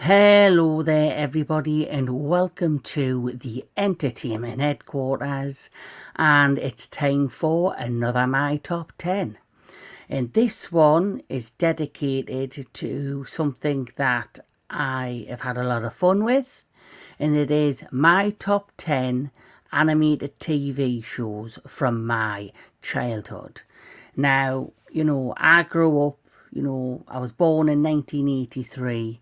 Hello there everybody and welcome to the entertainment headquarters, and it's time for another My Top 10, and this one is dedicated to something that I have had a lot of fun with, and it is my top 10 animated TV shows from my childhood. Now, I grew up, I was born in 1983.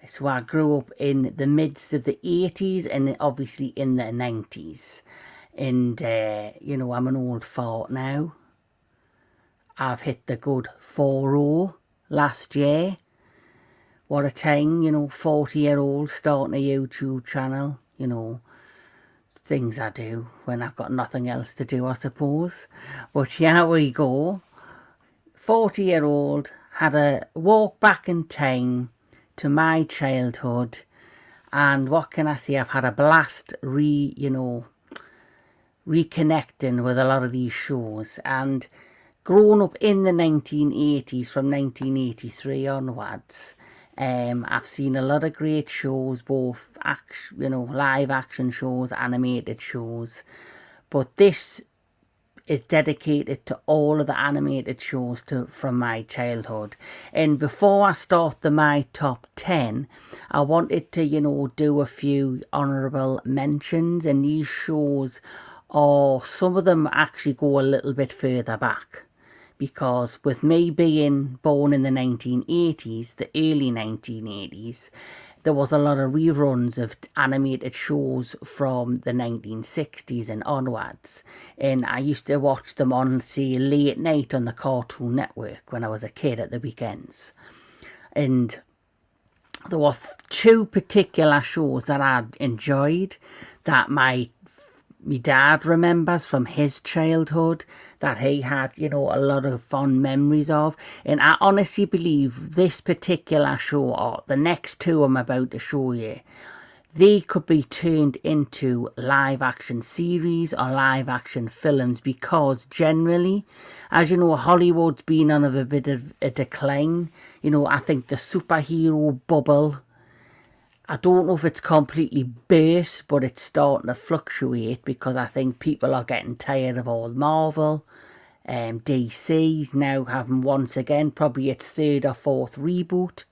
So I grew up in the midst of the 80s and obviously in the 90s. And, I'm an old fart now. I've hit the good 4-0 last year. What a time, 40-year-old starting a YouTube channel, things I do when I've got nothing else to do, I suppose. But here we go. 40-year-old had a walk back in time to my childhood, and what can I say, I've had a blast reconnecting with a lot of these shows. And grown up in the 1980s, from 1983 onwards, I've seen a lot of great shows, both live action shows, animated shows, but this is dedicated to all of the animated shows from my childhood. And before I start my top 10, I wanted to, do a few honourable mentions. And these shows some of them actually go a little bit further back. Because with me being born in the 1980s, the early 1980s, there was a lot of reruns of animated shows from the 1960s and onwards. And I used to watch them on, say, late night on the Cartoon Network when I was a kid at the weekends. And there were two particular shows that I enjoyed that my dad remembers from his childhood, that he had, a lot of fond memories of. And I honestly believe this particular show, or the next two I'm about to show you, they could be turned into live action series or live action films, because generally, as you know, Hollywood's been on a bit of a decline. I think the superhero bubble, I don't know if it's completely burst, but it's starting to fluctuate, because I think people are getting tired of all Marvel. DC's now having once again probably its third or fourth reboot.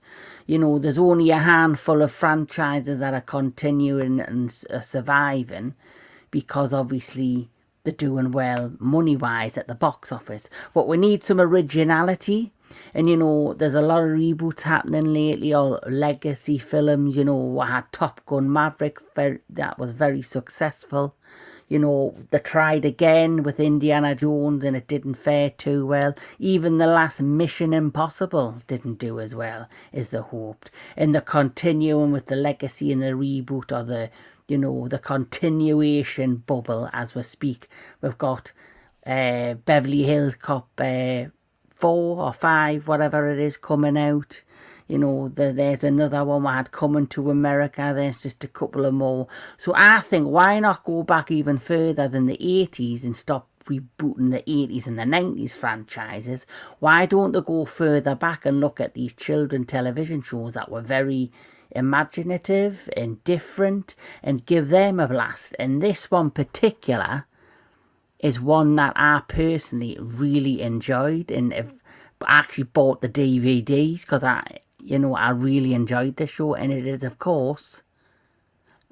There's only a handful of franchises that are continuing and surviving, because obviously they're doing well money-wise at the box office. But we need some originality. And there's a lot of reboots happening lately, or legacy films. I had Top Gun Maverick, that was very successful. They tried again with Indiana Jones and it didn't fare too well. Even the last Mission Impossible didn't do as well as they hoped. And they're continuing with the legacy and the reboot, or the continuation bubble as we speak. We've got Beverly Hills Cop 4 or 5, whatever it is, coming out. There's another one we had Coming to America. There's just a couple of more. So I think, why not go back even further than the 80s and stop rebooting the 80s and the 90s franchises? Why don't they go further back and look at these children television shows that were very imaginative and different, and give them a blast? And this one particular is one that I personally really enjoyed, and have actually bought the DVDs, because I really enjoyed the show. And it is, of course,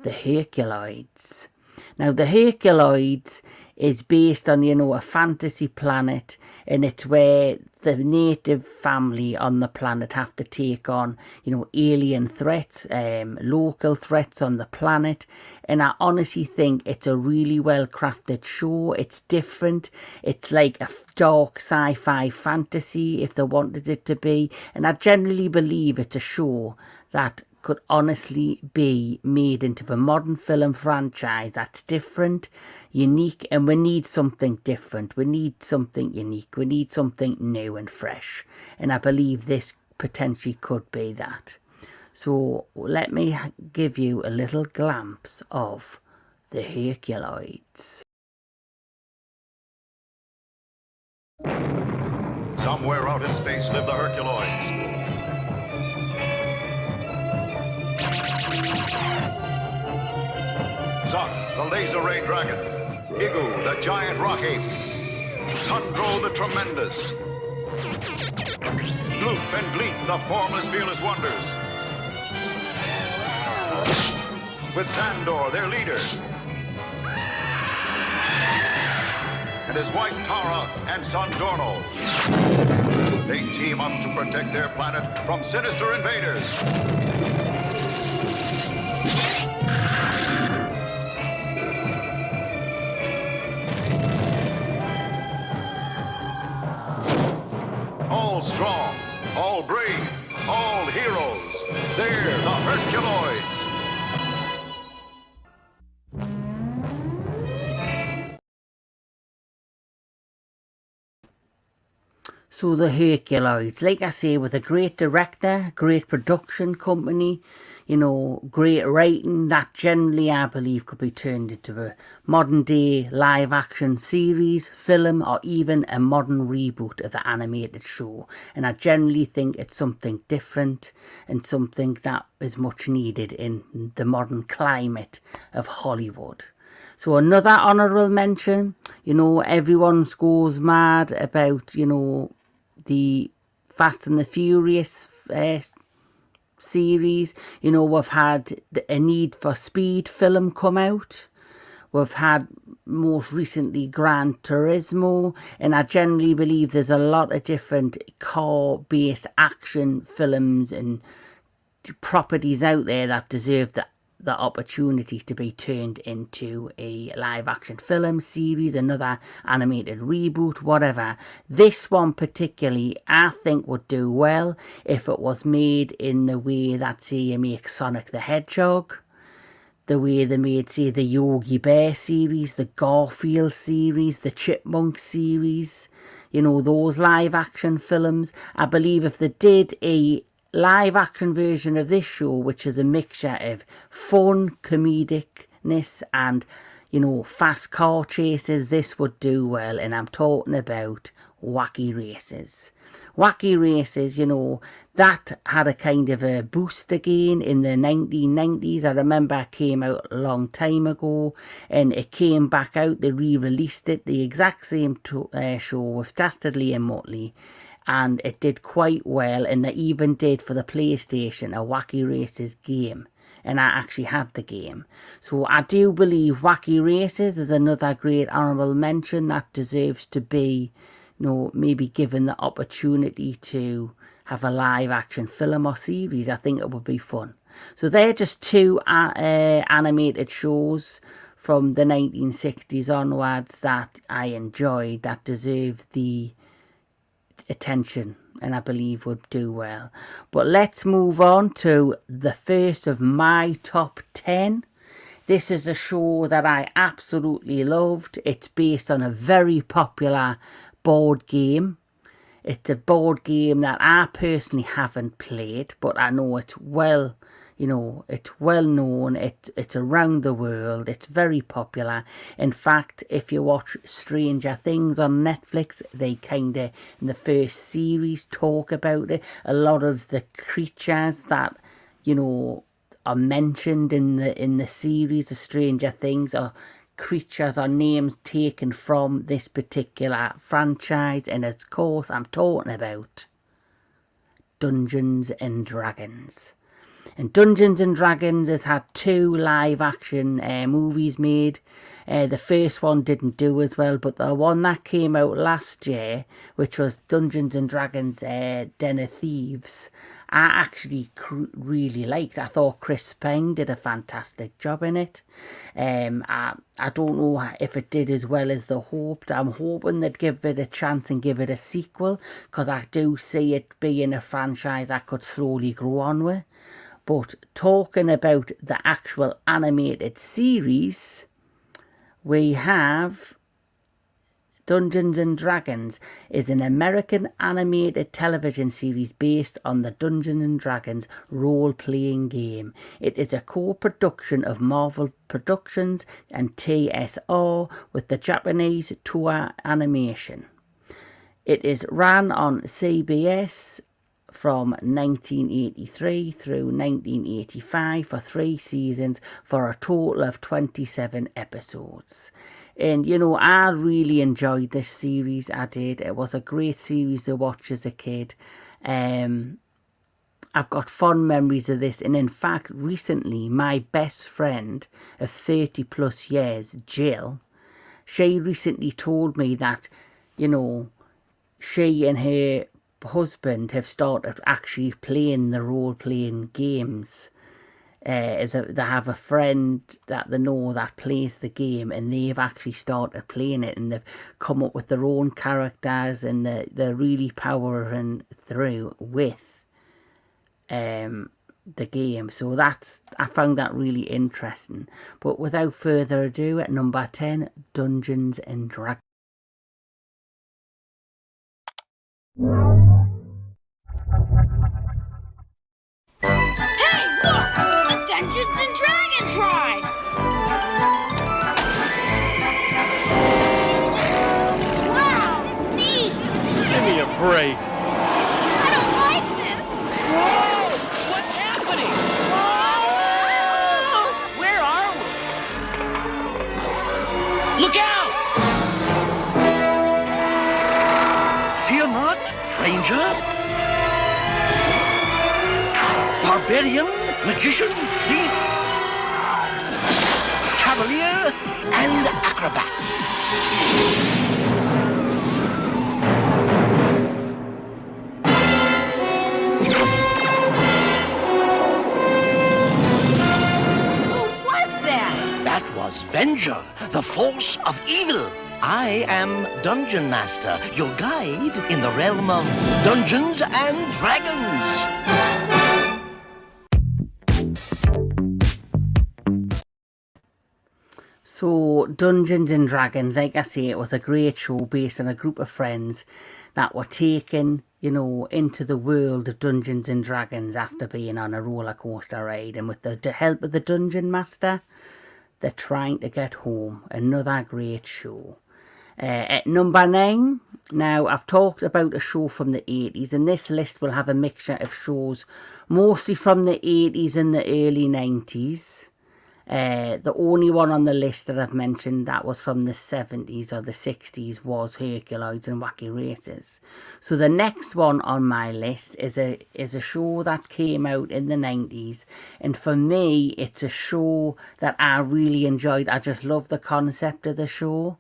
the Herculoids. Now, the Herculoids is based on, a fantasy planet, and it's where the native family on the planet have to take on, alien threats, local threats on the planet. And I honestly think it's a really well crafted show. It's different. It's like a dark sci-fi fantasy, if they wanted it to be. And I generally believe it's a show that could honestly be made into a modern film franchise that's different, unique, and we need something different. We need something unique. We need something new and fresh. And I believe this potentially could be that. So let me give you a little glimpse of the Herculoids. Somewhere out in space live the Herculoids. Zuck, the laser ray dragon. Igu, the giant rock ape. Tundro, the tremendous. Gloop and Gleep, the formless, fearless wonders. With Zandor, their leader. And his wife Tara and son Dorno. They team up to protect their planet from sinister invaders. All strong, all brave, all heroes. They're the Herculoids. So the Herculoids, like I say, with a great director, great production company, you know, great writing, that generally I believe could be turned into a modern day live action series, film, or even a modern reboot of the animated show. And I generally think it's something different and something that is much needed in the modern climate of Hollywood. So another honourable mention, you know, everyone goes mad about, you know, the Fast and the Furious series. You know, we've had a Need for Speed film come out. We've had most recently Gran Turismo, and I generally believe there's a lot of different car-based action films and properties out there that deserve the opportunity to be turned into a live action film series, another animated reboot, whatever. This one particularly I think would do well if it was made in the way that, say, you make Sonic the Hedgehog, the way they made, say, the Yogi Bear series, the Garfield series, the Chipmunk series, you know, those live action films. I believe if they did a live action version of this show, which is a mixture of fun, comedicness and, you know, fast car chases, this would do well. And I'm talking about Wacky Races. Wacky Races, you know, that had a kind of a boost again in the 1990s. I remember it came out a long time ago and it came back out. They re-released it, the exact same show with Dastardly and Muttley. And it did quite well, and they even did for the PlayStation a Wacky Races game, and I actually had the game. So I do believe Wacky Races is another great honourable mention that deserves to be, you know, maybe given the opportunity to have a live action film or series. I think it would be fun. So they're just two animated shows from the 1960s onwards that I enjoyed, that deserve the attention and I believe would do well. But let's move on to the first of my top 10. This is a show that I absolutely loved. It's based on a very popular board game. It's a board game that I personally haven't played, but I know it's well, you know, it's well known, it's around the world, it's very popular. In fact, if you watch Stranger Things on Netflix, they kind of, in the first series, talk about it. A lot of the creatures that, you know, are mentioned in the series of Stranger Things are creatures or names taken from this particular franchise, and of course I'm talking about Dungeons and Dragons. And Dungeons and Dragons has had 2 live action movies made. The first one didn't do as well, but the one that came out last year, which was Dungeons and Dragons Den of Thieves, I actually really liked. I thought Chris Pine did a fantastic job in it. I don't know if it did as well as they hoped. I'm hoping they'd give it a chance and give it a sequel, because I do see it being a franchise I could slowly grow on with. But talking about the actual animated series, we have Dungeons and Dragons is an American animated television series based on the Dungeons and Dragons role-playing game. It is a co-production of Marvel Productions and TSR with the Japanese Toei Animation. It is ran on CBS from 1983 through 1985 for 3 seasons for a total of 27 episodes. And, you know, I really enjoyed this series, I did. It was a great series to watch as a kid. I've got fond memories of this, and in fact, recently, my best friend of 30 plus years, Jill, she recently told me that, you know, she and her husband have started actually playing the role-playing games. They have a friend that they know that plays the game, and they've actually started playing it, and they've come up with their own characters, and they're really powering through with the game. So I found that really interesting. But without further ado, at number 10, Dungeons and Dragons. Hey, look! A Dungeons and Dragons ride! Wow, neat! Give me a break. I don't like this! Whoa! What's happening? Whoa! Where are we? Look out! Fear not, Ranger. Barbarian, magician, thief, cavalier, and acrobat. Who was that? That was Venger, the force of evil. I am Dungeon Master, your guide in the realm of Dungeons and Dragons. So, Dungeons and Dragons, like I say, it was a great show based on a group of friends that were taken, you know, into the world of Dungeons and Dragons after being on a roller coaster ride. And with the help of the Dungeon Master, they're trying to get home. Another great show. At number 9, now I've talked about a show from the 80s, and this list will have a mixture of shows mostly from the 80s and the early 90s. The only one on the list that I've mentioned that was from the 70s or the 60s was Herculoids and Wacky Races. So the next one on my list is a show that came out in the 90s, and for me it's a show that I really enjoyed. I just love the concept of the show.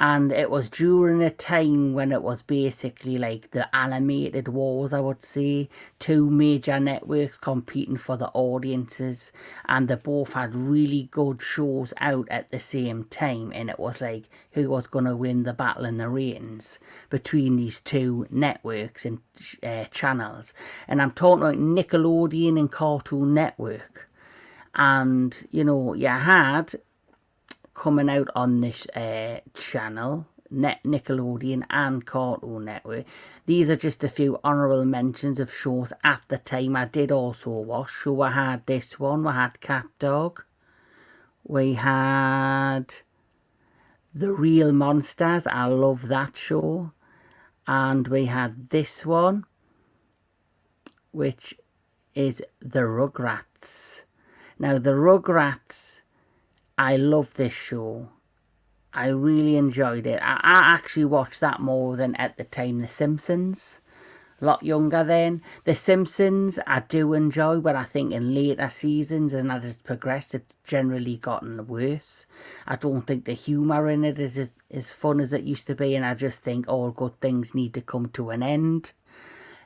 And it was during a time when it was basically like the animated wars, I would say. 2 major networks competing for the audiences. And they both had really good shows out at the same time. And it was like who was going to win the battle in the ratings between these 2 networks and channels. And I'm talking about Nickelodeon and Cartoon Network. And, you know, you had coming out on this channel, Nickelodeon and Cartoon Network. These are just a few honourable mentions of shows at the time I did also watch. So I had this one, we had Cat Dog, we had The Real Monsters, I love that show, and we had this one, which is The Rugrats. Now the Rugrats, I love this show. I really enjoyed it. I actually watched that more than at the time The Simpsons. A lot younger then. The Simpsons I do enjoy, but I think in later seasons and as it's progressed, it's generally gotten worse. I don't think the humour in it is as fun as it used to be, and I just think all good things need to come to an end.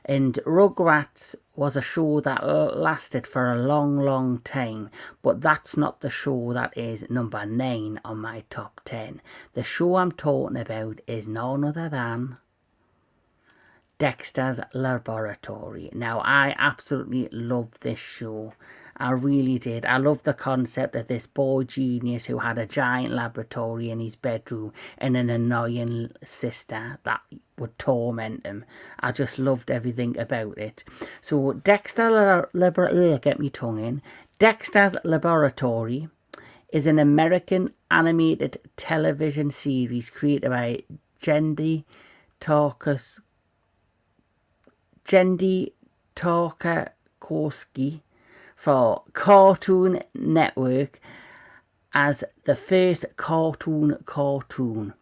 And Rugrats was a show that lasted for a long, long time. But that's not the show that is number 9 on my top 10. The show I'm talking about is none other than Dexter's Laboratory. Now, I absolutely love this show. I really did. I love the concept of this boy genius who had a giant laboratory in his bedroom and an annoying sister that would torment him. I just loved everything about it. So Dexter's Laboratory is an American animated television series created by Genndy Tartakovsky for Cartoon Network as the first cartoon.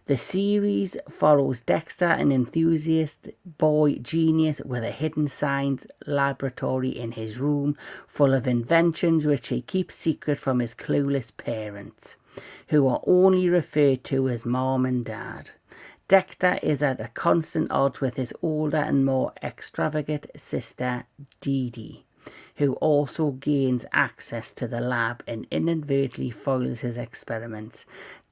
The series follows Dexter, an enthusiast boy genius with a hidden science laboratory in his room full of inventions which he keeps secret from his clueless parents, who are only referred to as Mom and Dad. Dexter is at a constant odds with his older and more extravagant sister, Dee Dee, who also gains access to the lab and inadvertently foils his experiments.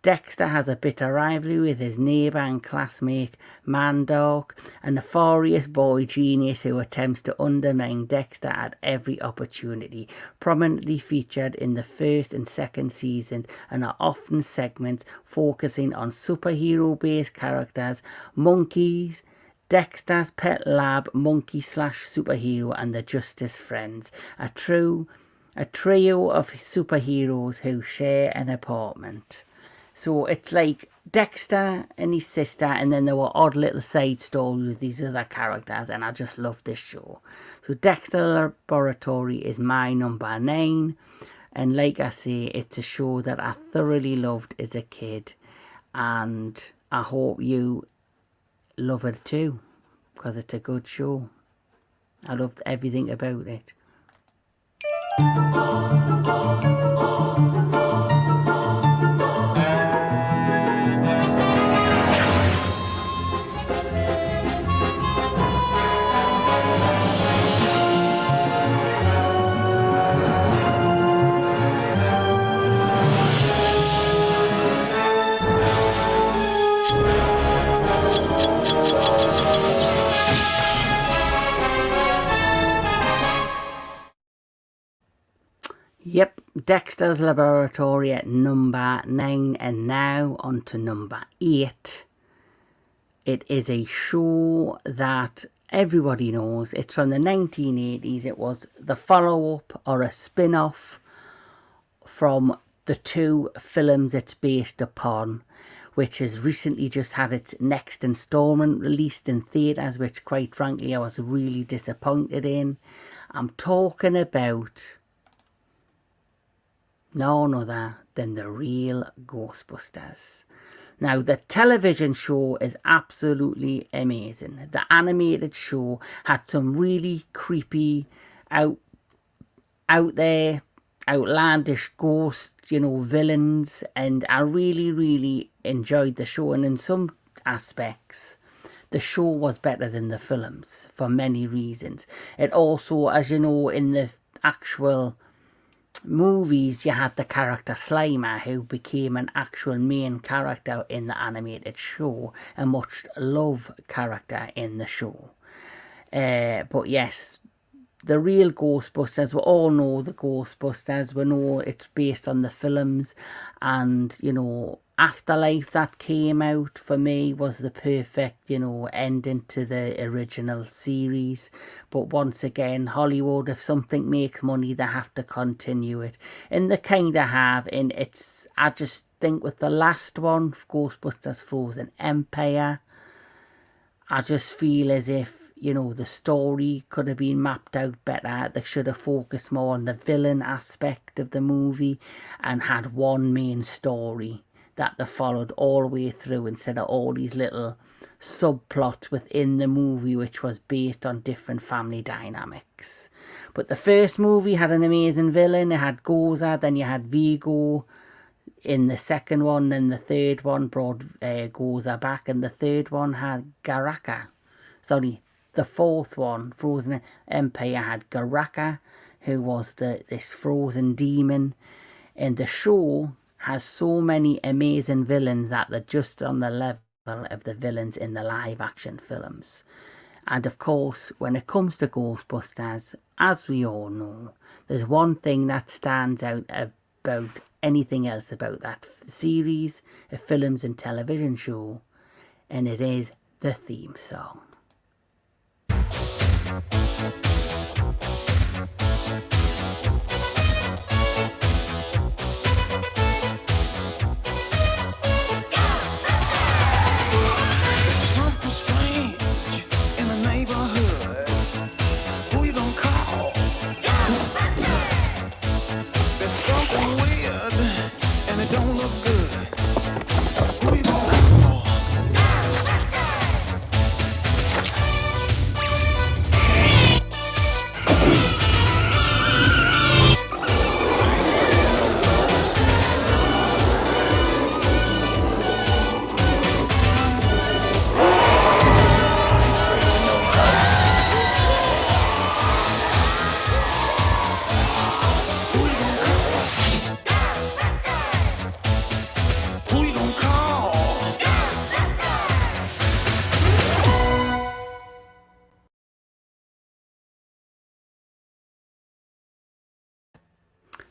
Dexter has a bitter rivalry with his neighbour and classmate Mandark, a nefarious boy genius who attempts to undermine Dexter at every opportunity. Prominently featured in the first and second seasons, and are often segments focusing on superhero-based characters, monkeys, Dexter's pet lab monkey / superhero, and the Justice Friends, a trio of superheroes who share an apartment. So it's like Dexter and his sister, and then there were odd little side stories with these other characters, and I just love this show. So Dexter Laboratory is my number 9, and like I say, it's a show that I thoroughly loved as a kid, and I hope you love it too, because it's a good show. I loved everything about it. Yep, Dexter's Laboratory at number 9, and now on to number 8. It is a show that everybody knows. It's from the 1980s. It was the follow-up or a spin-off from the 2 films it's based upon, which has recently just had its next installment released in theatres, which quite frankly I was really disappointed in. I'm talking about none other than the real Ghostbusters. Now, the television show is absolutely amazing. The animated show had some really creepy, out there, outlandish ghost, villains, and I really enjoyed the show. And in some aspects, the show was better than the films for many reasons. It also, as you know, in the actual movies, you had the character Slimer, who became an actual main character in the animated show, a much loved character in the show. But yes, the real Ghostbusters, we all know the Ghostbusters, we know it's based on the films, and Afterlife that came out for me was the perfect ending to the original series. But once again, Hollywood, if something makes money, they have to continue it, and they kind of have. And I just think with the last one, Ghostbusters Frozen Empire, I just feel as if the story could have been mapped out better. They should have focused more on the villain aspect of the movie and had one main story that they followed all the way through, instead of all these little subplots within the movie which was based on different family dynamics. But the first movie had an amazing villain. It had Gozer, then you had Vigo in the second one, then the third one brought Gozer back, and the third one had Garaka. The fourth one, Frozen Empire, had Garaka, who was this frozen demon. And the show has so many amazing villains that they're just on the level of the villains in the live action films. And of course, when it comes to Ghostbusters, as we all know, there's one thing that stands out about anything else about that series of films and television show, and it is the theme song. Something strange in the neighborhood.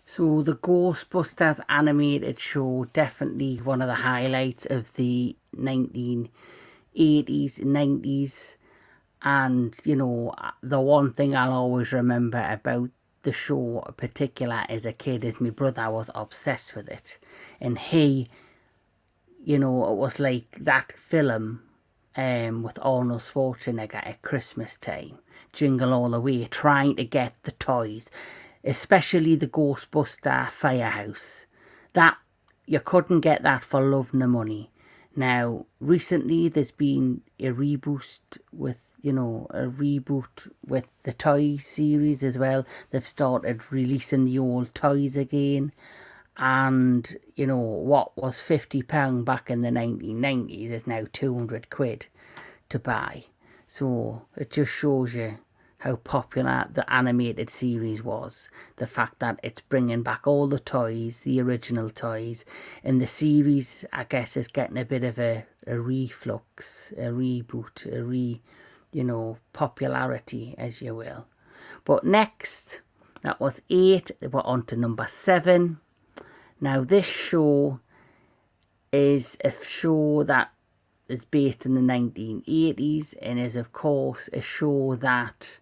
So the Ghostbusters animated show, definitely one of the highlights of the 1980s, 90s. And, you know, the one thing I'll always remember about the show in particular as a kid is my brother was obsessed with it. And he, you know, it was like that film with Arnold Schwarzenegger at Christmas time, Jingle All the Way, trying to get the toys, especially the Ghostbuster firehouse. That, you couldn't get that for love nor money. Now, recently there's been a reboot with, you know, the toy series as well. They've started releasing the old toys again. And, you know, what was £50 back in the 1990s is now 200 quid to buy. So it just shows you how popular the animated series was. The fact that it's bringing back all the toys, the original toys. And the series, I guess, is getting a bit of a reflux, a reboot, you know, popularity, as you will. But next, that was 8. We're on to number 7. Now, this show is a show that is based in the 1980s and is, of course, a show that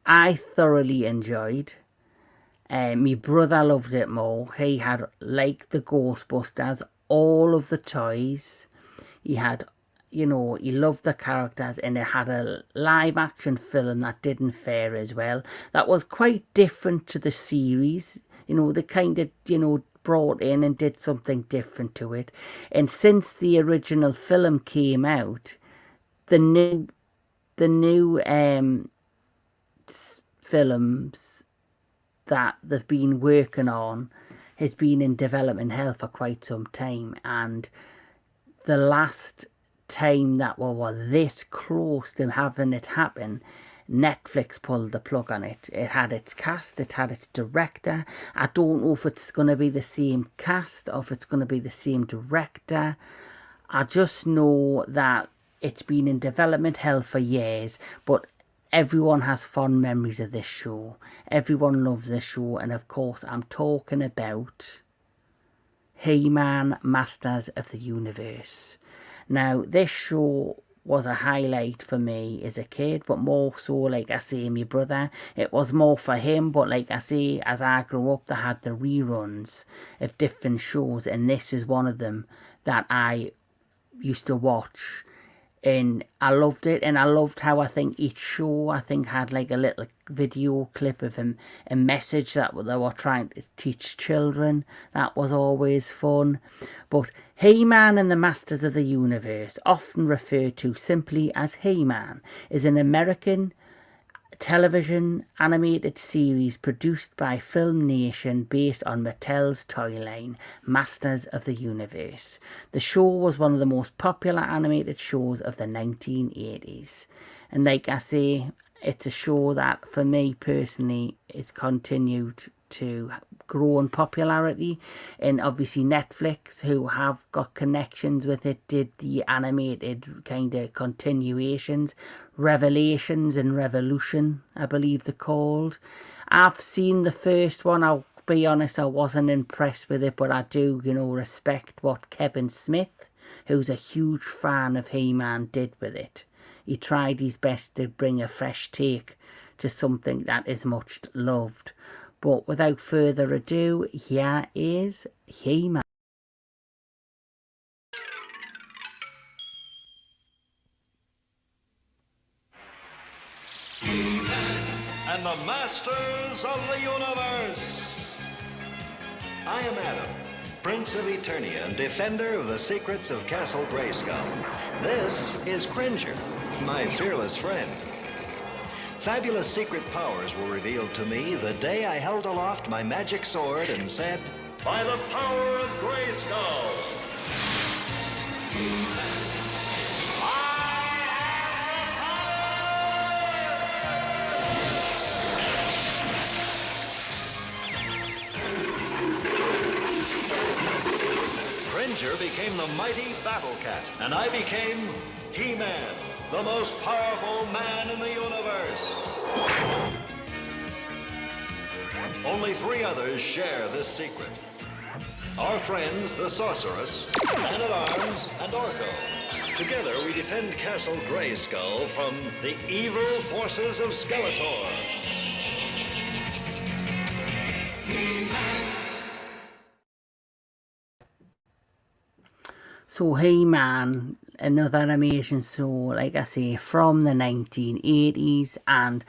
I thoroughly enjoyed. My brother loved it more. He had, like the Ghostbusters, all of the toys. He had, you know, he loved the characters, and it had a live action film that didn't fare as well. That was quite different to the series. You know, they kind of, you know, brought in and did something different to it. And since the original film came out, the new films that they've been working on has been in development hell for quite some time. And the last time that we were this close to having it happen, Netflix pulled the plug on it. It had its cast, it had its director. I don't know if it's going to be the same cast or if it's going to be the same director. I just know that it's been in development hell for years, but everyone has fond memories of this show. Everyone loves this show, and of course I'm talking about He-Man, Masters of the Universe. Now, this show was a highlight for me as a kid, but more so, like I say, my brother. It was more for him, but like I say, as I grew up, they had the reruns of different shows, and this is one of them that I used to watch. And I loved it, and I loved how I think each show, I think, had like a little video clip of a message that they were trying to teach children. That was always fun. But He-Man and the Masters of the Universe, often referred to simply as He-Man, is an American television animated series produced by Film Nation based on Mattel's toy line, Masters of the Universe. The show was one of the most popular animated shows of the 1980s. And like I say, it's a show that, for me personally, it's continued to grow in popularity. And obviously Netflix, who have got connections with it, did the animated kind of continuations, Revelations and Revolution, I believe they're called. I've seen the first one. I'll be honest, I wasn't impressed with it, but I do, you know, respect what Kevin Smith, who's a huge fan of He-Man, did with it. He tried his best to bring a fresh take to something that is much loved. But without further ado, here is He-Man. And the Masters of the Universe. I am Adam, Prince of Eternia and defender of the secrets of Castle Grayskull. This is Cringer, my fearless friend. Fabulous secret powers were revealed to me the day I held aloft my magic sword and said, "By the power of Grayskull, Cringer became the mighty Battle Cat, and I became He-Man, the most powerful man in the universe. Only 3 others share this secret. Our friends, the Sorceress, Man-at-Arms, and Orko. Together, we defend Castle Grayskull from the evil forces of Skeletor. So He-Man, another animation show, like I say, from the 1980s, and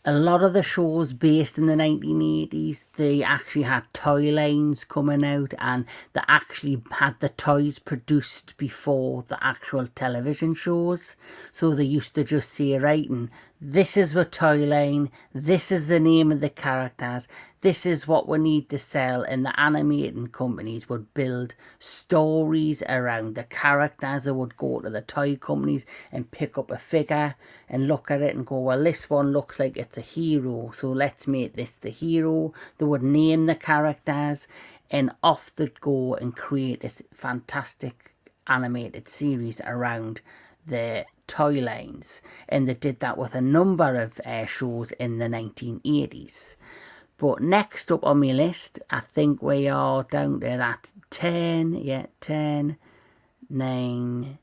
a lot of the shows based in the 1980s, they actually had toy lines coming out, and they actually had the toys produced before the actual television shows. So they used to just say, right, and this is the toy line, this is the name of the characters, this is what we need to sell, and the animating companies would build stories around the characters. They would go to the toy companies and pick up a figure and look at it and go, well, this one looks like it's a hero, so let's make this the hero. They would name the characters, and off they'd go and create this fantastic animated series around the toy lines. And they did that with a number of shows in the 1980s. But next up on my list, I think we are down to that 10, 9,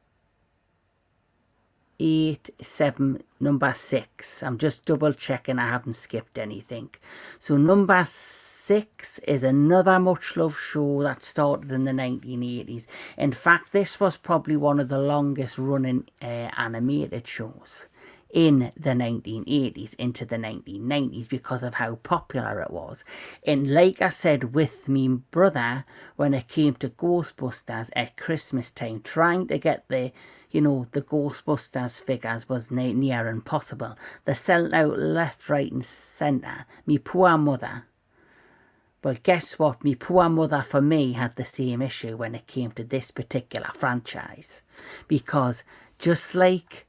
8, 7, number 6. I'm just double checking I haven't skipped anything. So number 6 is another much loved show that started in the 1980s. In fact, this was probably one of the longest running animated shows in the 1980s into the 1990s because of how popular it was. And like I said with me brother, when it came to Ghostbusters at Christmas time, trying to get the Ghostbusters figures was near impossible. They sold out left, right and centre. Me poor mother. Well, guess what? Me poor mother, for me, had the same issue when it came to this particular franchise. Because just like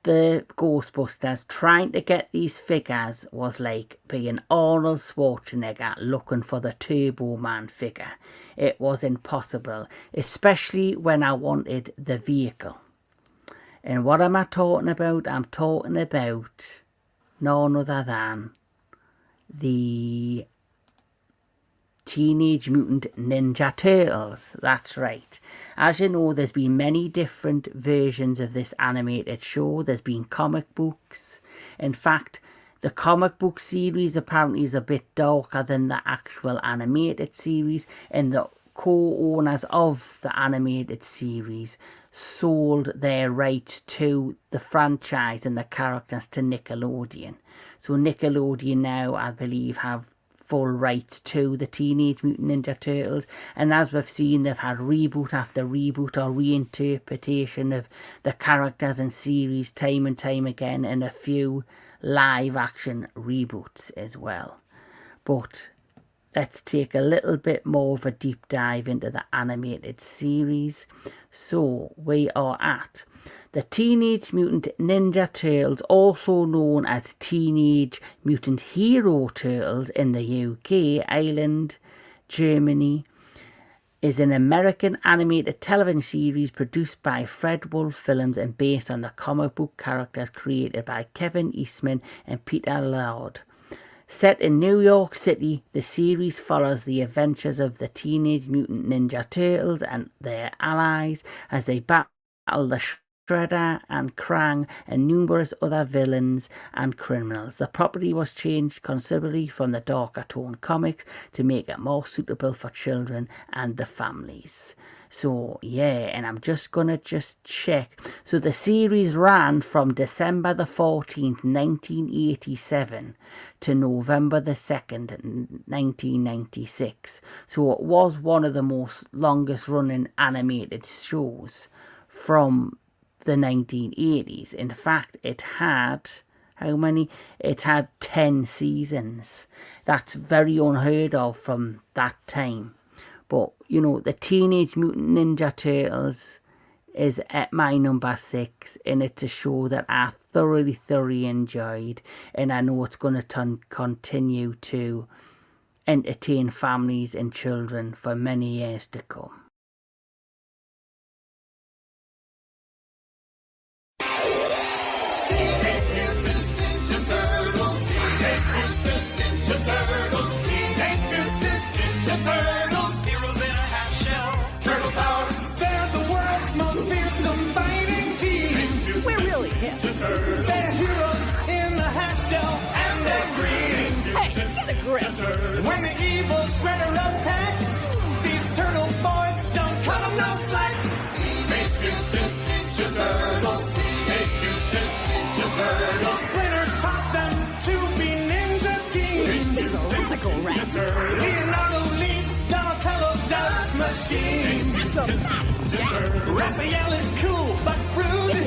the Ghostbusters, trying to get these figures was like being Arnold Schwarzenegger looking for the Turbo Man figure. It was impossible, especially when I wanted the vehicle. And what am I talking about? I'm talking about none other than the Teenage Mutant Ninja Turtles. That's right. As you know, there's been many different versions of this animated show. There's been comic books. In fact, the comic book series apparently is a bit darker than the actual animated series, and the co-owners of the animated series sold their rights to the franchise and the characters to Nickelodeon. So Nickelodeon now, I believe, have full rights to the Teenage Mutant Ninja Turtles, and as we've seen, they've had reboot after reboot or reinterpretation of the characters and series time and time again, and a few live action reboots as well. But let's take a little bit more of a deep dive into the animated series. So we are at the Teenage Mutant Ninja Turtles, also known as Teenage Mutant Hero Turtles in the UK, Ireland, Germany, is an American animated television series produced by Fred Wolf Films and based on the comic book characters created by Kevin Eastman and Peter Laird. Set in New York City, the series follows the adventures of the Teenage Mutant Ninja Turtles and their allies as they battle the Shredder and Krang and numerous other villains and criminals. The property was changed considerably from the darker tone comics to make it more suitable for children and the families. So yeah, and I'm just gonna check. So the series ran from December the 14th, 1987 to November the 2nd, 1996. So it was one of the most longest running animated shows from the 1980s. In fact, it had, how many? It had 10 seasons. That's very unheard of from that time. But, you know, the Teenage Mutant Ninja Turtles is at my number 6, and it's a show that I thoroughly enjoyed, and I know it's going to continue to entertain families and children for many years to come. attacks. These turtle boys don't cut 'em no slack. Teenage Mutant Ninja Turtles. Teenage Mutant Ninja Turtles. Splinter taught them to be ninja teens. Leonardo leads, Donatello does machines. Raphael is cool but rude.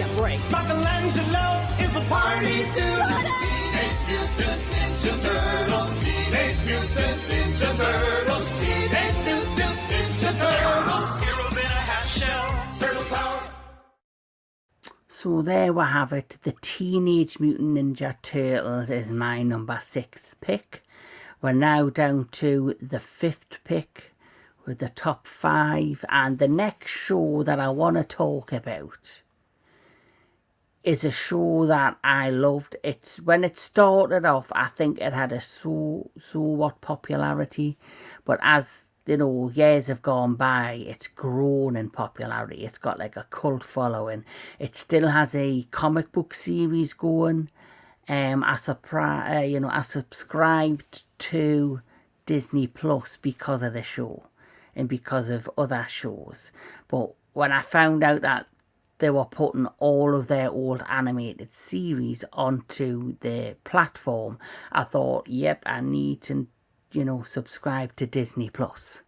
Michelangelo is a party dude. Teenage Mutant Ninja Turtles. Teenage Mutant Ninja Turtles. Teenage Mutant Ninja Turtles. Heroes in a half shell. Turtle power. So there we have it. The Teenage Mutant Ninja Turtles is my number 6th pick. We're now down to the 5th pick with the top 5. And the next show that I want to talk about is a show that I loved. When it started off, I think it had a so what popularity. But as you know, years have gone by, it's grown in popularity. It's got like a cult following. It still has a comic book series going. I subscribed to Disney Plus because of the show and because of other shows. But when I found out that they were putting all of their old animated series onto the platform, I thought, yep, I need to, subscribe to Disney Plus.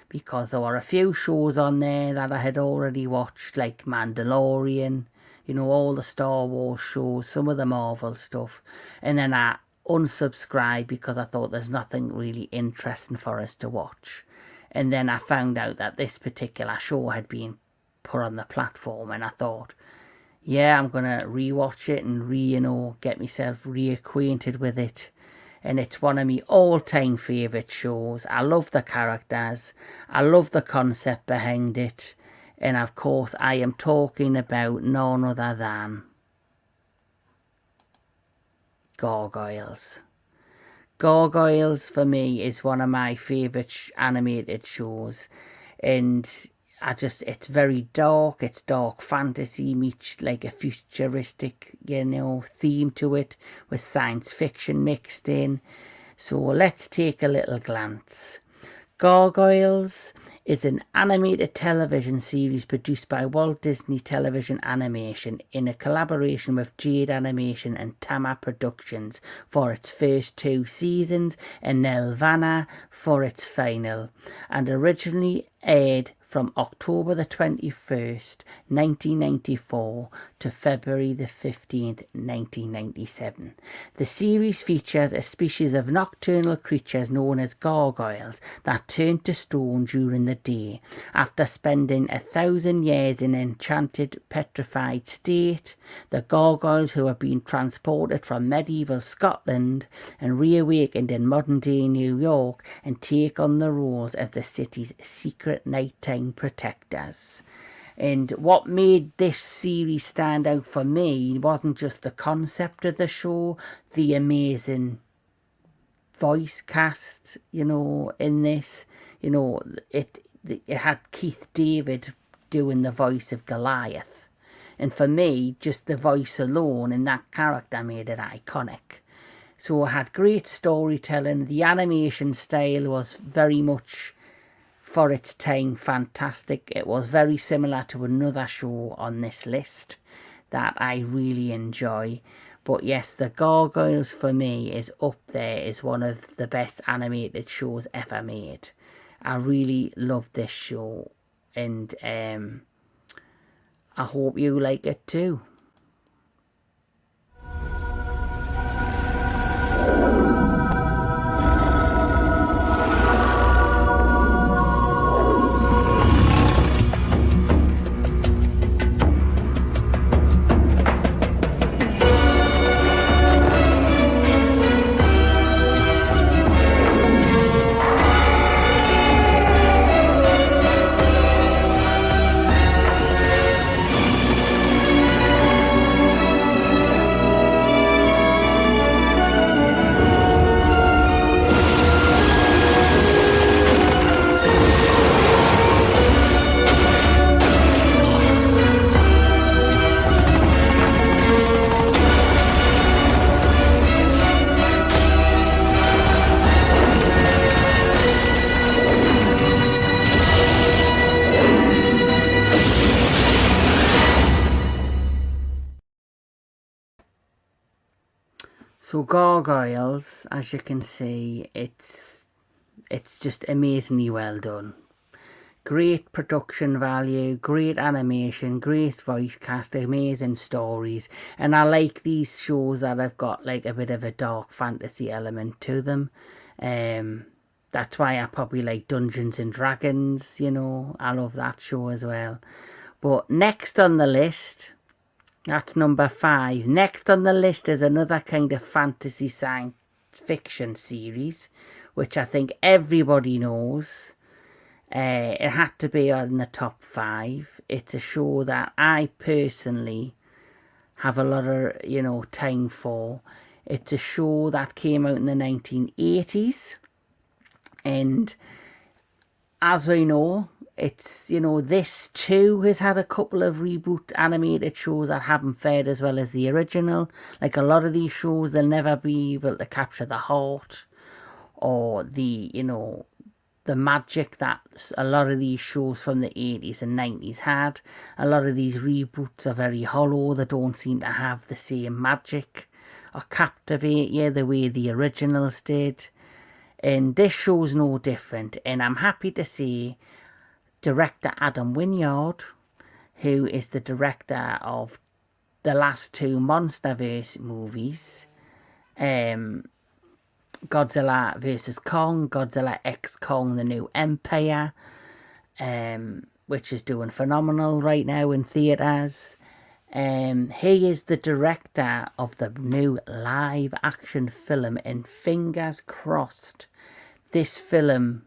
Because there were a few shows on there that I had already watched, like Mandalorian, all the Star Wars shows, some of the Marvel stuff. And then I unsubscribed because I thought there's nothing really interesting for us to watch. And then I found out that this particular show had been put on the platform, and I thought, yeah, I'm going to rewatch it and get myself reacquainted with it. And it's one of my all-time favourite shows. I love the characters. I love the concept behind it. And of course, I am talking about none other than Gargoyles. Gargoyles, for me, is one of my favourite animated shows. And it's very dark. It's dark fantasy meets like a futuristic, theme to it with science fiction mixed in. So let's take a little glance. Gargoyles is an animated television series produced by Walt Disney Television Animation in a collaboration with Jade Animation and Tama Productions for its first 2 seasons and Nelvana for its final, and originally aired from October the 21st, 1994 to February the 15th, 1997. The series features a species of nocturnal creatures known as gargoyles that turn to stone during the day. After spending 1,000 years in an enchanted, petrified state, the gargoyles, who have been transported from medieval Scotland and reawakened in modern-day New York, and take on the roles of the city's secret nighttime protectors. And what made this series stand out for me wasn't just the concept of the show, the amazing voice cast, in this. It had Keith David doing the voice of Goliath. And for me, just the voice alone in that character made it iconic. So it had great storytelling. The animation style was very much, for its time, fantastic. It was very similar to another show on this list that I really enjoy. But yes, the Gargoyles for me is up there as one of the best animated shows ever made. I really love this show, and I hope you like it too. So Gargoyles, as you can see, it's just amazingly well done. Great production value, great animation, great voice cast, amazing stories. And I like these shows that have got like a bit of a dark fantasy element to them. That's why I probably like Dungeons and Dragons, you know. I love that show as well. But next on the list, that's number 5. Next on the list is another kind of fantasy science fiction series, which I think everybody knows. It had to be on the top 5. It's a show that I personally have a lot of, you know, time for. It's a show that came out in the 1980s. And as we know, it's, you know, this too has had a couple of reboot animated shows that haven't fared as well as the original. Like a lot of these shows, they'll never be able to capture the heart or the, you know, the magic that a lot of these shows from the 80s and 90s had. A lot of these reboots are very hollow. They don't seem to have the same magic or captivate you the way the originals did. And this show's no different. And I'm happy to say director Adam Wynyard, who is the director of the last 2 Monsterverse movies, Godzilla vs. Kong, Godzilla X Kong The New Empire, which is doing phenomenal right now in theatres. He is the director of the new live action film, and fingers crossed this film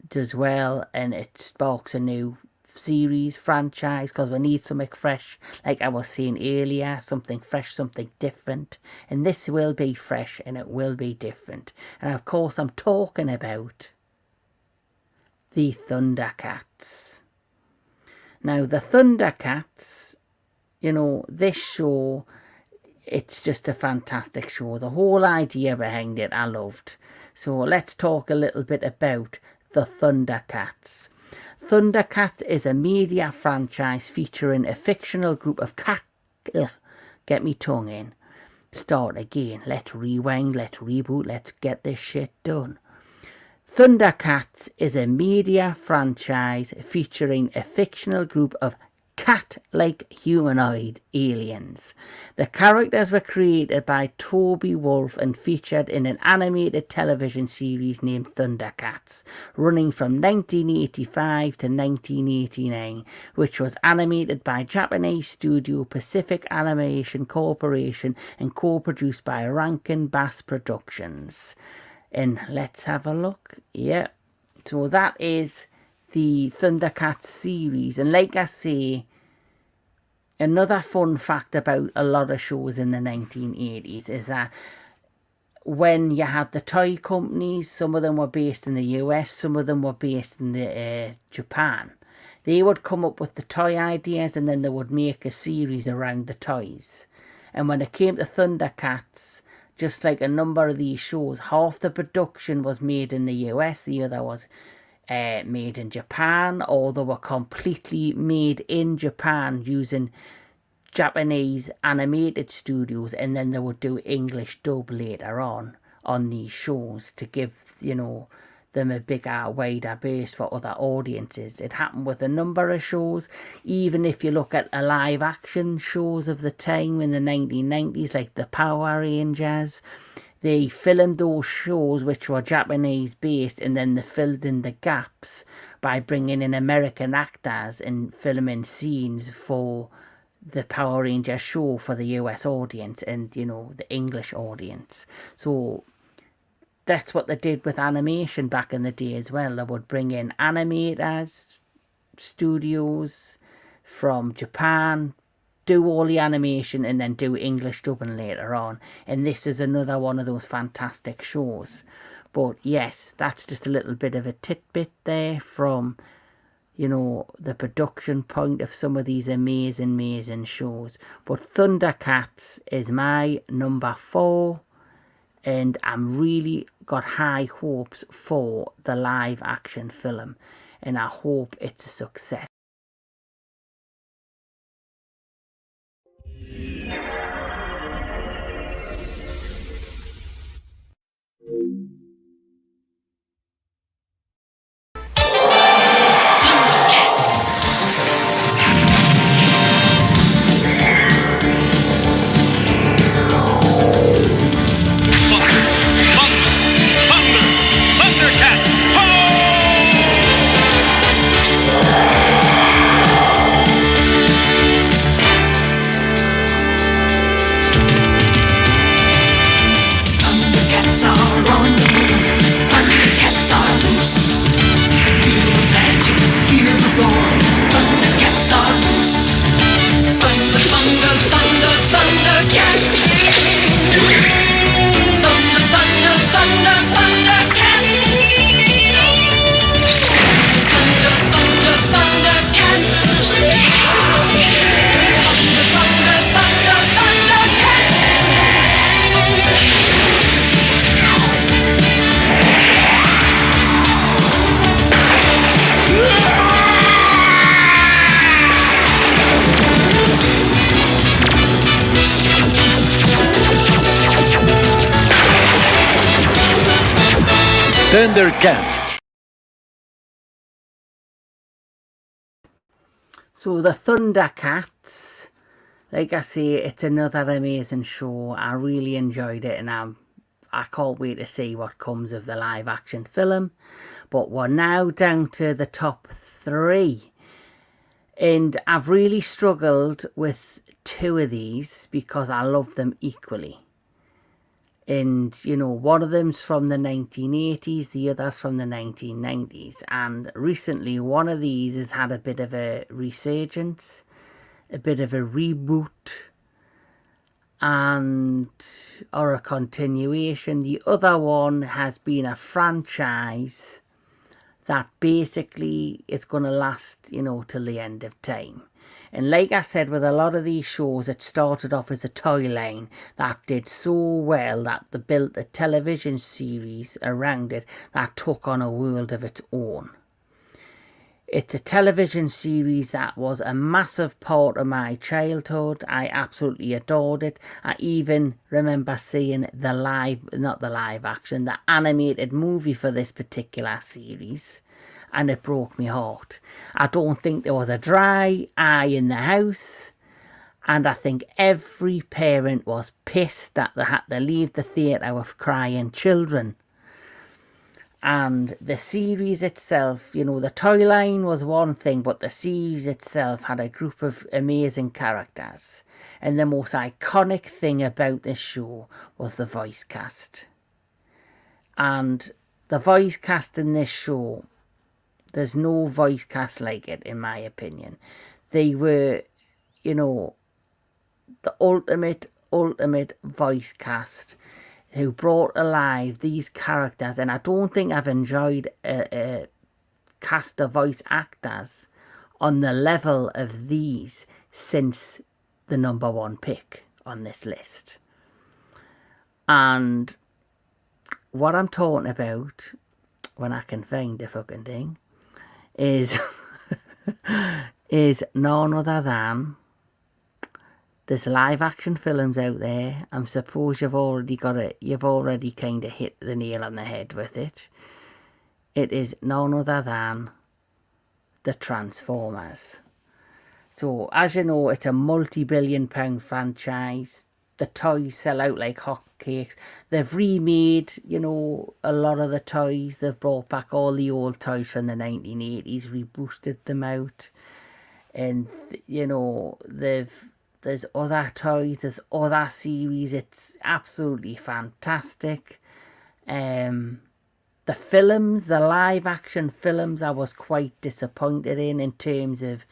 does well and it sparks a new series, franchise, because we need something fresh, like I was saying earlier, something fresh, something different. And this will be fresh and it will be different. And of course I'm talking about the Thundercats. Now the Thundercats, you know, this show, it's just a fantastic show. The whole idea behind it I loved. So let's talk a little bit about the Thundercats. Thundercats is a media franchise featuring a fictional group of get me tongue in. Start again. Let's rewind, let's reboot, let's get this shit done. Thundercats is a media franchise featuring a fictional group of cat-like humanoid aliens. The characters were created by Toby Wolf and featured in an animated television series named Thundercats, running from 1985 to 1989, which was animated by Japanese studio Pacific Animation Corporation and co-produced by Rankin Bass Productions. And let's have a look. Yeah, so that is the Thundercats series. And like I say, another fun fact about a lot of shows in the 1980s is that when you had the toy companies, some of them were based in the US, some of them were based in Japan. They would come up with the toy ideas and then they would make a series around the toys. And when it came to Thundercats, just like a number of these shows, half the production was made in the US, the other was made in Japan, or they were completely made in Japan using Japanese animated studios, and then they would do English dub later on these shows to give, you know, them a bigger, wider base for other audiences. It happened with a number of shows. Even if you look at a live action shows of the time in the 1990s, like the Power Rangers, they filmed those shows which were Japanese based, and then they filled in the gaps by bringing in American actors and filming scenes for the Power Ranger show for the US audience and, you know, the English audience. So that's what they did with animation back in the day as well. They would bring in animators, studios from Japan, do all the animation, and then do English dubbing later on. And this is another one of those fantastic shows. But yes, that's just a little bit of a tidbit there from, you know, the production point of some of these amazing shows. But Thundercats is my number 4. And I'm really got high hopes for the live action film. And I hope it's a success. Thundercats. So the Thundercats, like I say, it's another amazing show. I really enjoyed it, and I can't wait to see what comes of the live action film. But we're now down to the top 3. And I've really struggled with 2 of these because I love them equally. And, you know, one of them's from the 1980s, the other's from the 1990s. And recently, one of these has had a bit of a resurgence, a bit of a reboot, or a continuation. The other one has been a franchise that basically is going to last, you know, till the end of time. And like I said, with a lot of these shows, it started off as a toy line that did so well that they built a television series around it that took on a world of its own. It's a television series that was a massive part of my childhood. I absolutely adored it. I even remember seeing the animated movie for this particular series. And it broke my heart. I don't think there was a dry eye in the house. And I think every parent was pissed that they had to leave the theatre with crying children. And the series itself, you know, the toy line was one thing, but the series itself had a group of amazing characters. And the most iconic thing about this show was the voice cast. And the voice cast in this show, there's no voice cast like it, in my opinion. They were, you know, the ultimate voice cast who brought alive these characters. And I don't think I've enjoyed a cast of voice actors on the level of these since the number 1 pick on this list. And what I'm talking about, when I can find the fucking thing, is none other than, there's live action films out there. I suppose you've already kind of hit the nail on the head with it. It is none other than the Transformers. So as you know, it's a multi-billion-pound franchise. The toys sell out like hotcakes. They've remade, you know, a lot of the toys. They've brought back all the old toys from the 1980s, reboosted them out. And, you know, there's other toys, there's other series. It's absolutely fantastic. The films, the live action films, I was quite disappointed in terms of,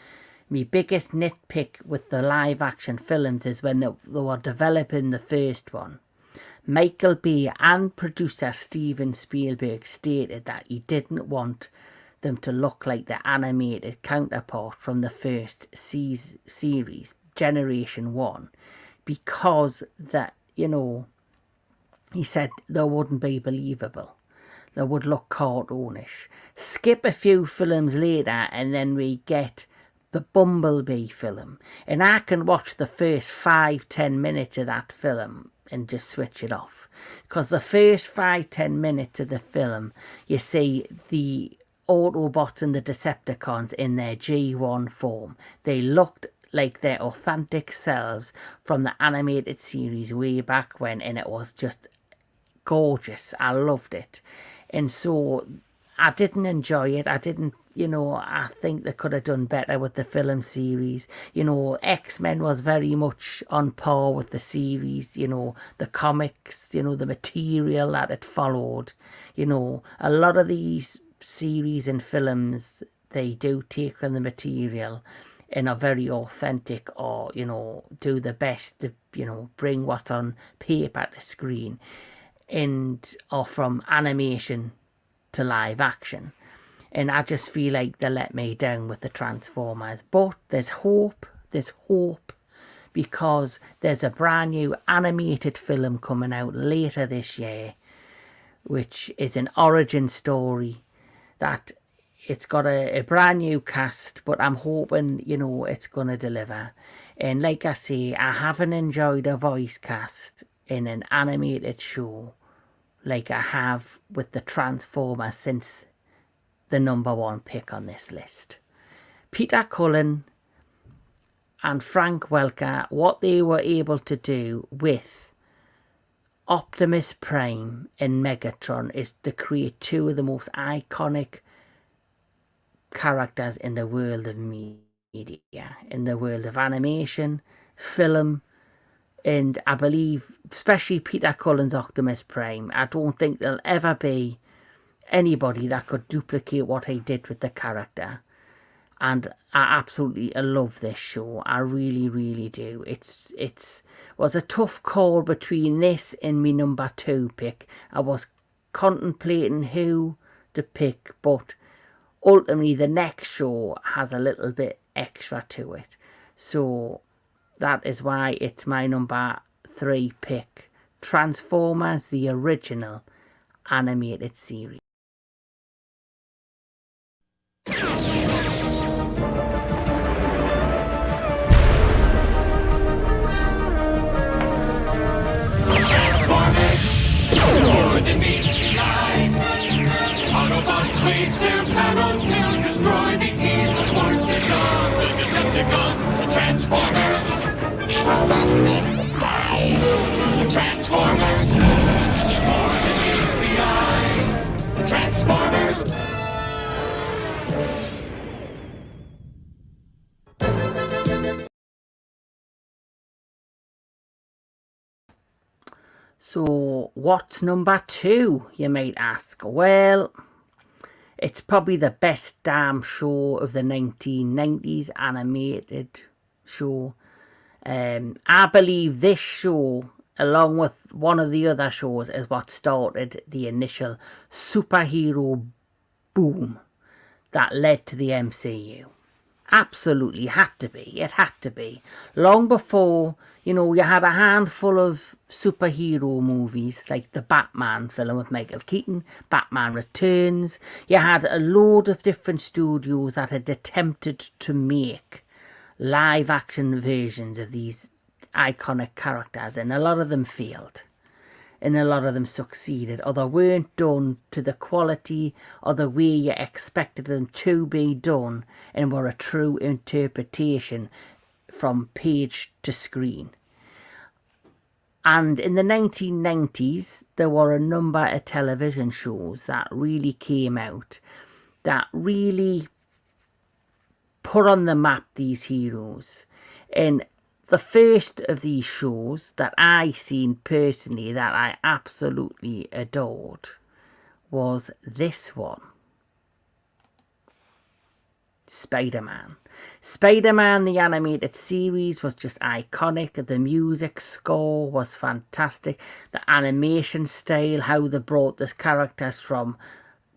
my biggest nitpick with the live action films is when they were developing the first one. Michael Bay and producer Steven Spielberg stated that he didn't want them to look like the animated counterpart from the first series, Generation 1, because that, you know, he said they wouldn't be believable. They would look cartoonish. Skip a few films later and then we get the Bumblebee film, and I can watch the first 5-10 minutes of that film and just switch it off, because the first 5-10 minutes of the film, you see the Autobots and the Decepticons in their G1 form. They looked like their authentic selves from the animated series way back when, and it was just gorgeous. I loved it. And so I didn't enjoy it. I didn't, you know, I think they could have done better with the film series. You know, X-Men was very much on par with the series, you know, the comics, you know, the material that it followed. You know, a lot of these series and films, they do take from the material and are very authentic, or, you know, do the best to, you know, bring what's on paper to screen, and or from animation to live action. And I just feel like they let me down with the Transformers. But there's hope, because there's a brand new animated film coming out later this year, which is an origin story that it's got a brand new cast, but I'm hoping, you know, it's going to deliver. And like I say, I haven't enjoyed a voice cast in an animated show like I have with the Transformers since the #1 pick on this list. Peter Cullen and Frank Welker, what they were able to do with Optimus Prime and Megatron is to create two of the most iconic characters in the world of media, in the world of animation, film, and I believe, especially Peter Cullen's Optimus Prime, I don't think there'll ever be anybody that could duplicate what he did with the character. And I absolutely love this show. I really, really do. It's was a tough call between this and my #2 pick. I was contemplating who to pick, but ultimately the next show has a little bit extra to it. So that is why it's my #3 pick. Transformers, the original animated series. More than meets the eye. Autobots raise their battle to destroy the evil forces of the Decepticons. The Transformers. Autobots raise the sky. The Transformers. More than meets the eye. The Transformers. So, what's #2, you might ask? Well, it's probably the best damn show of the 1990s, animated show. I believe this show, along with one of the other shows, is what started the initial superhero boom that led to the MCU. Absolutely had to be. It had to be. Long before, you know, you had a handful of superhero movies like the Batman film with Michael Keaton, Batman Returns. You had a load of different studios that had attempted to make live action versions of these iconic characters, and a lot of them failed. And a lot of them succeeded, or they weren't done to the quality or the way you expected them to be done, and were a true interpretation from page to screen. And in the 1990s, there were a number of television shows that really came out, that really put on the map these heroes. And the first of these shows that I seen personally that I absolutely adored was this one. Spider-Man. Spider-Man, the animated series, was just iconic. The music score was fantastic. The animation style, how they brought the characters from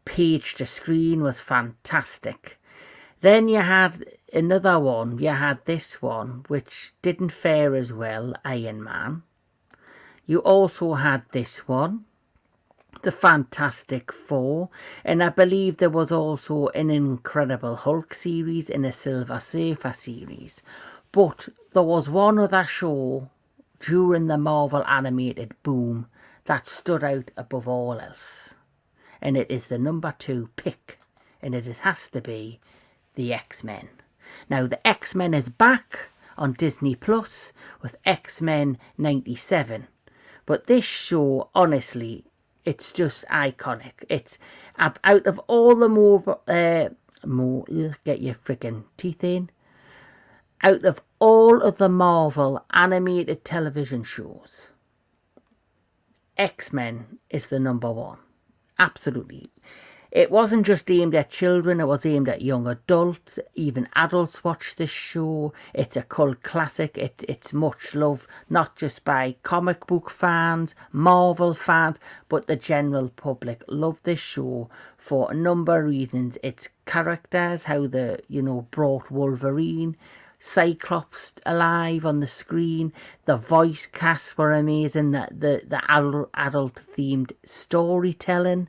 page to screen, was fantastic. Then you had another one. You had this one, which didn't fare as well, Iron Man. You also had this one, the Fantastic Four, and I believe there was also an Incredible Hulk series and a Silver Surfer series. But there was one other show during the Marvel animated boom that stood out above all else. And it is the #2 pick, and it has to be the X-Men. Now, the X-Men is back on Disney Plus with X-Men 97. But this show, honestly, it's just iconic. It's out of all the get your freaking teeth in. Out of all of the Marvel animated television shows, X-Men is the #1. Absolutely. It wasn't just aimed at children, it was aimed at young adults. Even adults watch this show. It's a cult classic. It's much loved, not just by comic book fans, Marvel fans, but the general public love this show for a number of reasons. Its characters, how they, brought Wolverine, Cyclops alive on the screen. The voice casts were amazing. The adult themed storytelling.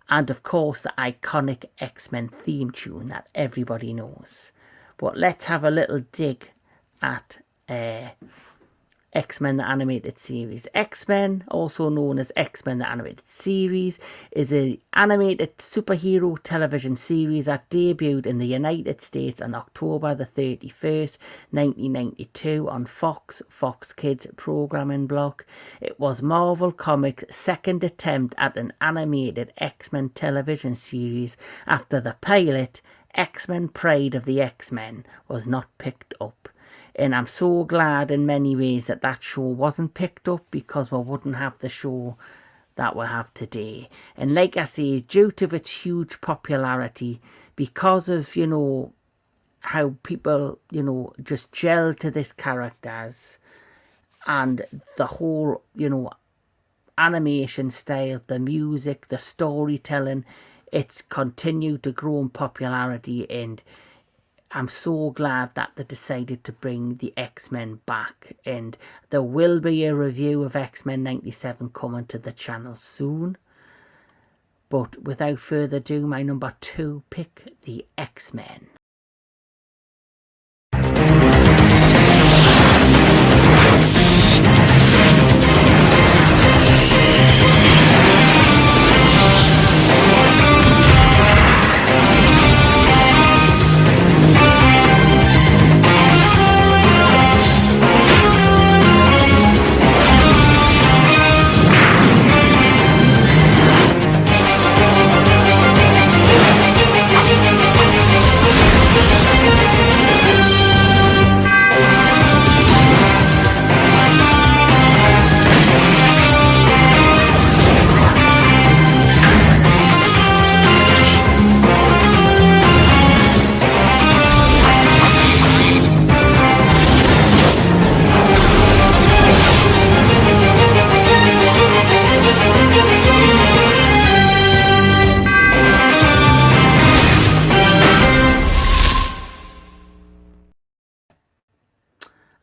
And of course, the iconic X-Men theme tune that everybody knows. But let's have a little dig at X-Men the Animated Series. X-Men, also known as X-Men the Animated Series, is an animated superhero television series that debuted in the United States on October the 31st, 1992 on Fox Kids programming block. It was Marvel Comics' second attempt at an animated X-Men television series after the pilot, X-Men Pride of the X-Men, was not picked up. And I'm so glad in many ways that that show wasn't picked up, because we wouldn't have the show that we have today. And like I say, due to its huge popularity, because of, you know, how people, you know, just gel to this characters and the whole, you know, animation style, the music, the storytelling, it's continued to grow in popularity, and I'm so glad that they decided to bring the X-Men back, and there will be a review of X-Men 97 coming to the channel soon. But without further ado, my number 2 pick, the X-Men.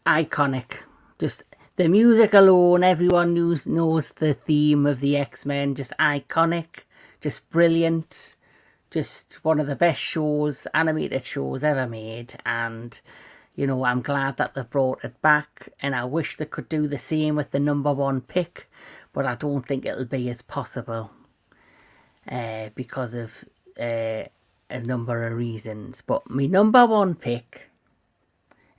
Iconic. Just the music alone, everyone knows the theme of the X-Men. Just iconic, just brilliant, just one of the best shows, animated shows ever made. And you know, I'm glad that they brought it back, and I wish they could do the same with the number 1 pick, but I don't think it'll be as possible because of a number of reasons. But my number 1 pick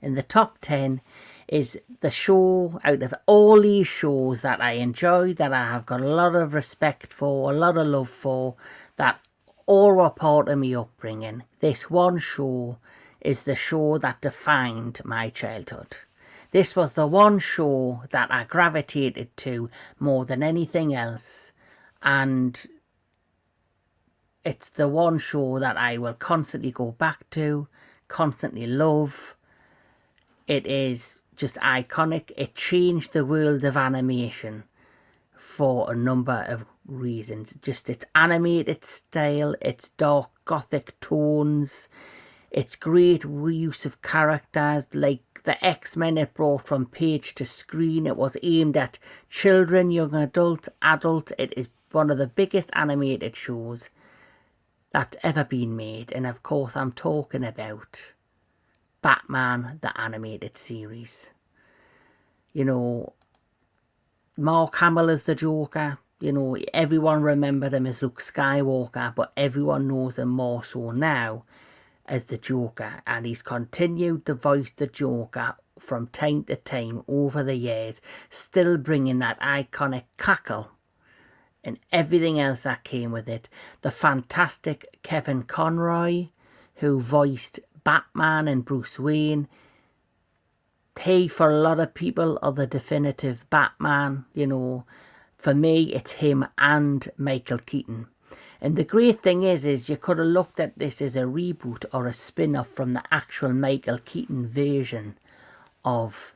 in the top 10 is the show, out of all these shows that I enjoy, that I have got a lot of respect for, a lot of love for, that all were part of my upbringing. This one show is the show that defined my childhood. This was the one show that I gravitated to more than anything else, and it's the one show that I will constantly go back to, constantly love. It is just iconic. It changed the world of animation for a number of reasons. Just its animated style, its dark gothic tones, its great reuse of characters like the X-Men. It brought from page to screen. It was aimed at children, young adults, adults. It is one of the biggest animated shows that's ever been made. And of course I'm talking about Batman the Animated Series. You know, Mark Hamill as the Joker. You know, everyone remembered him as Luke Skywalker, but everyone knows him more so now as the Joker, and he's continued to voice the Joker from time to time over the years, still bringing that iconic cackle and everything else that came with it. The fantastic Kevin Conroy, who voiced Batman and Bruce Wayne. He, for a lot of people, are the definitive Batman. You know, for me, it's him and Michael Keaton. And the great thing is you could have looked at this as a reboot or a spin-off from the actual Michael Keaton version of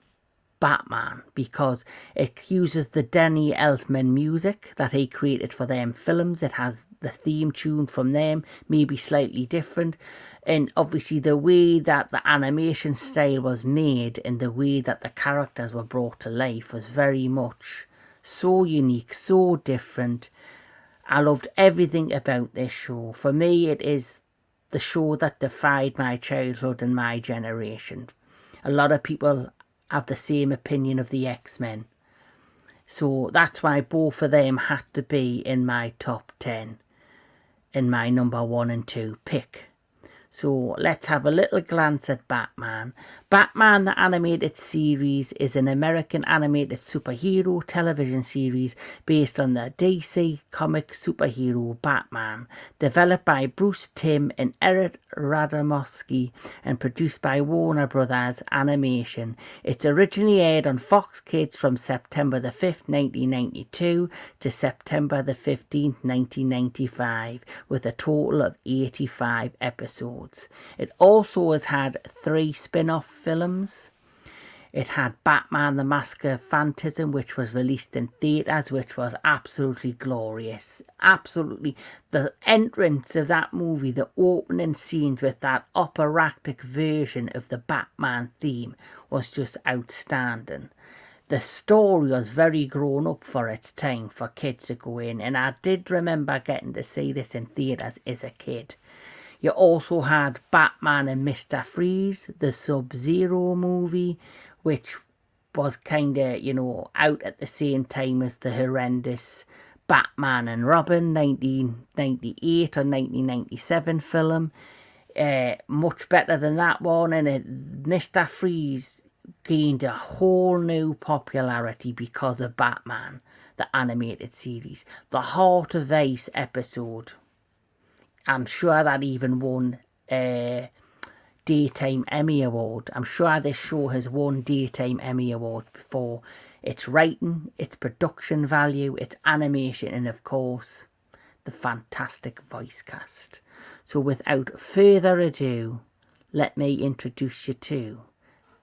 Batman, because it uses the Danny Elfman music that he created for them films. It has the theme tune from them, maybe slightly different. And obviously the way that the animation style was made and the way that the characters were brought to life was very much so unique, so different. I loved everything about this show. For me, it is the show that defined my childhood and my generation. A lot of people have the same opinion of the X-Men. So that's why both of them had to be in my top 10, in my number 1 and 2 pick. So let's have a little glance at Batman. Batman, the animated series, is an American animated superhero television series based on the DC comic superhero Batman, developed by Bruce Timm and Eric Radomski and produced by Warner Brothers Animation. It's originally aired on Fox Kids from September the 5th, 1992 to September the 15th, 1995, with a total of 85 episodes. It also has had 3 spin-off films. It had Batman the Mask of Phantasm, which was released in theatres, which was absolutely glorious. Absolutely. The entrance of that movie, the opening scenes with that operatic version of the Batman theme was just outstanding. The story was very grown up for its time for kids to go in, and I did remember getting to see this in theatres as a kid. You also had Batman and Mr. Freeze, the Sub-Zero movie, which was kind of, you know, out at the same time as the horrendous Batman and Robin 1998 or 1997 film. Much better than that one, and Mr. Freeze gained a whole new popularity because of Batman, the animated series. The Heart of Ice episode, I'm sure that even won a Daytime Emmy Award. I'm sure this show has won Daytime Emmy Award before. Its writing, its production value, its animation, and of course, the fantastic voice cast. So without further ado, let me introduce you to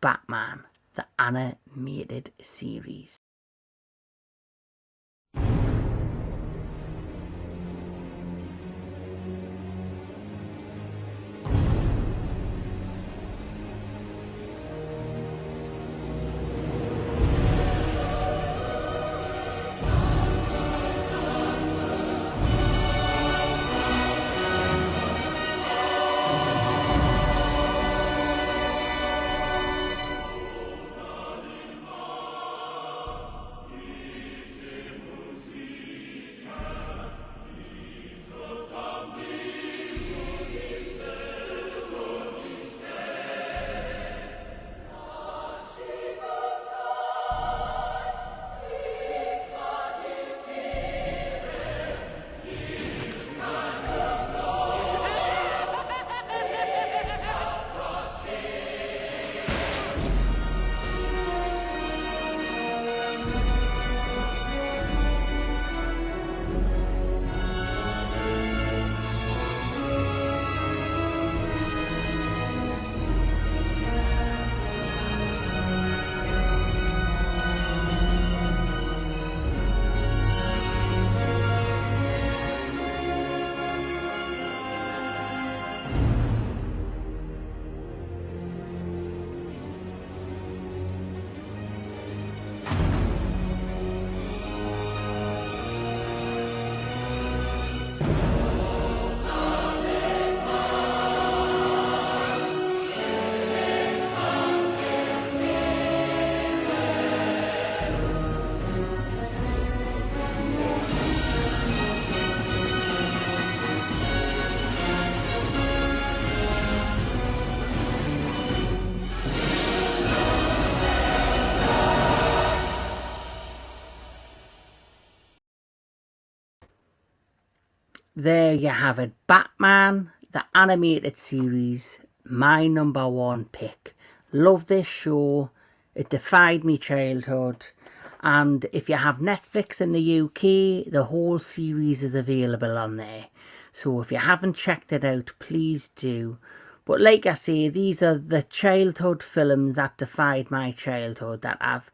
Batman, the animated series. There you have it, Batman, the animated series, my number 1 pick. Love this show, it defied me childhood, and if you have Netflix in the UK, the whole series is available on there. So if you haven't checked it out, please do. But like I say, these are the childhood films that defied my childhood, that I've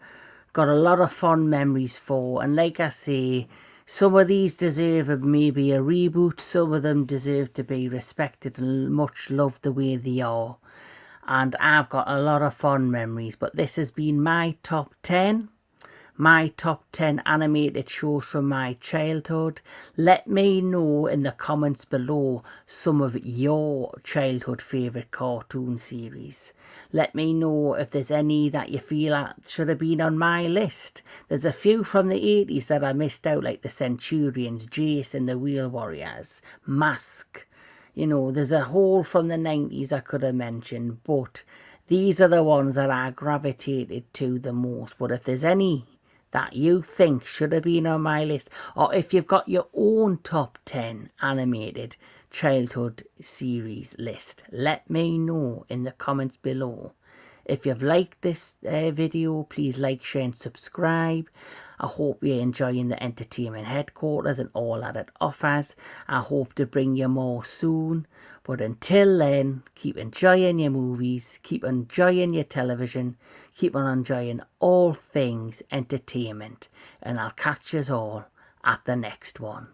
got a lot of fond memories for, and like I say, some of these deserve maybe a reboot, some of them deserve to be respected and much loved the way they are. And I've got a lot of fond memories, but this has been my top 10 my top 10 animated shows from my childhood. Let me know in the comments below some of your childhood favourite cartoon series. Let me know if there's any that you feel should have been on my list. There's a few from the 80s that I missed out, like the Centurions, Jason, the Wheel Warriors, Mask. You know, there's a whole from the 90s I could have mentioned, but these are the ones that I gravitated to the most. But if there's any that you think should have been on my list, or if you've got your own top 10 animated childhood series list, let me know in the comments below. If you've liked this video, please like, share and subscribe. I hope you're enjoying the entertainment headquarters and all that it offers. I hope to bring you more soon. But until then, keep enjoying your movies, keep enjoying your television, keep on enjoying all things entertainment. And I'll catch you all at the next one.